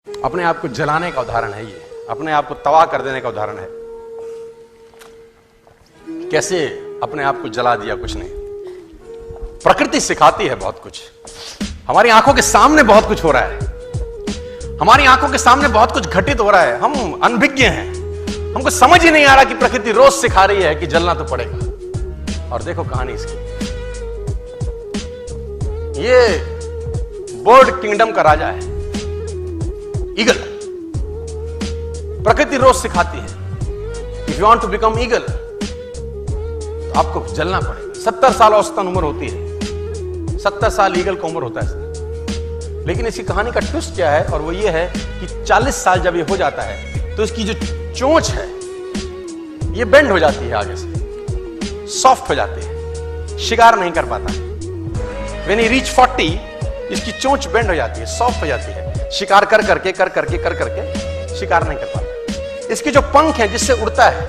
अपने आप को जलाने का उदाहरण है ये, अपने आप को तबाह कर देने का उदाहरण है। कैसे अपने आप को जला दिया, कुछ नहीं। प्रकृति सिखाती है बहुत कुछ। हमारी आंखों के सामने बहुत कुछ हो रहा है, हमारी आंखों के सामने बहुत कुछ घटित हो रहा है। हम अनभिज्ञ हैं, हमको समझ ही नहीं आ रहा कि प्रकृति रोज सिखा रही है कि जलना तो पड़ेगा। और देखो कहानी इसकी, ये बर्ड किंगडम का राजा है, ईगल। प्रकृति रोज सिखाती है if you want to become eagle तो आपको जलना पड़ेगा। 70 साल औसतन उम्र होती है, 70 साल ईगल का उम्र होता है। लेकिन इसकी कहानी का ट्विस्ट क्या है, और वो ये है कि 40 साल जब ये हो जाता है तो इसकी जो चोंच है ये बेंड हो जाती है, आगे से सॉफ्ट हो जाती है, शिकार नहीं कर पाता। व्हेन ही रीच 40 इसकी चोंच बेंड हो जाती है, सॉफ्ट हो जाती है, शिकार कर करके शिकार नहीं कर पाता। इसके जो पंख हैं जिससे उड़ता है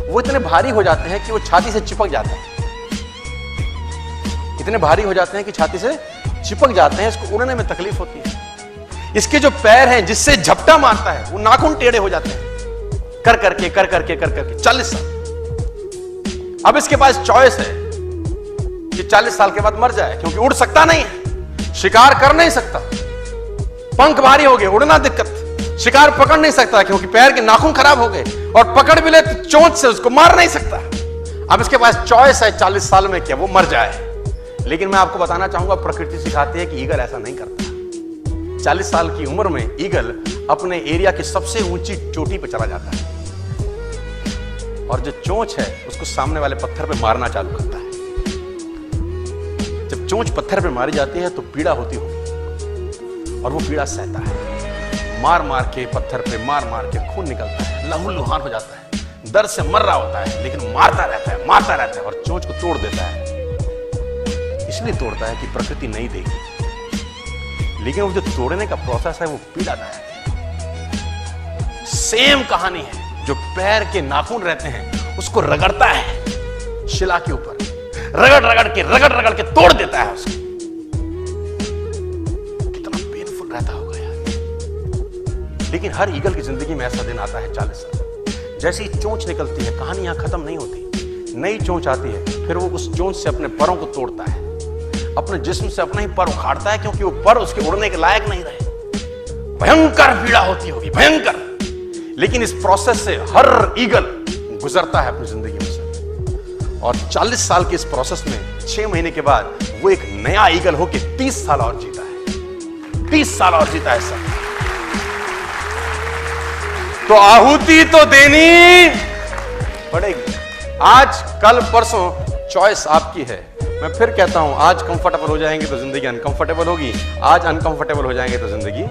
वो इतने भारी हो जाते हैं कि वो छाती से चिपक जाते हैं, इतने भारी हो जाते हैं कि छाती से चिपक जाते हैं, इसको उड़ने में तकलीफ होती है। इसके जो पैर हैं जिससे झपटा मारता है वो नाखून टेढ़े हो जाते हैं, कर करके 40 साल। अब इसके पास चॉइस है कि 40 साल के बाद मर जाए, क्योंकि उड़ सकता नहीं है, शिकार कर नहीं सकता, पंख भारी हो गए, उड़ना दिक्कत, शिकार पकड़ नहीं सकता क्योंकि पैर के नाखून खराब हो गए, और पकड़ भी ले तो चोंच से उसको मार नहीं सकता। अब इसके पास चॉइस है 40 साल में क्या वो मर जाए। लेकिन मैं आपको बताना चाहूंगा, प्रकृति सिखाती है कि ईगल ऐसा नहीं करता। 40 साल की उम्र में ईगल अपने एरिया की सबसे ऊंची चोटी पर चला जाता है, और जो चोंच है उसको सामने वाले पत्थर पे मारना चालू करता है। जब चोंच पत्थर पे मारी जाती है तो पीड़ा होती होगी, और वो पीड़ा सहता है। मार मार के पत्थर पे मार के खून निकलता है, लहूलुहान हो जाता है, दर्द से मर रहा होता है, लेकिन मारता रहता है और चोंच को तोड़ देता है। इसलिए तोड़ता है कि प्रकृति नहीं देगी, लेकिन वो जो तोड़ने का प्रोसेस है वो पीड़ादायक है। सेम कहानी है, जो पैर के नाखून रहते हैं उसको रगड़ता है शिला के ऊपर, रगड़ के तोड़ देता है उसको। कितना पेनफुल रहता होगा यार। लेकिन हर ईगल की जिंदगी में ऐसा दिन आता है 40 साल। जैसे ही चोंच निकलती है, कहानी यहां खत्म नहीं होती, नई चोंच आती है, फिर वो उस चोंच से अपने परों को तोड़ता है, अपने जिस्म से अपना ही पर उखाड़ता है, क्योंकि वो पर उसके उड़ने के लायक नहीं रहे। भयंकर पीड़ा होती होगी, भयंकर। लेकिन इस प्रोसेस से हर ईगल गुजरता है अपनी जिंदगी में से, और 40 साल के इस प्रोसेस में 6 महीने के बाद वो एक नया ईगल होकर 30 साल और जीता है, 30 साल और जीता है सर। तो आहुति तो देनी पड़ेगी। आज कल परसों चॉइस आपकी है। मैं फिर कहता हूं, आज कंफर्टेबल हो जाएंगे तो जिंदगी अनकंफर्टेबल होगी, आज अनकंफर्टेबल हो जाएंगे तो जिंदगी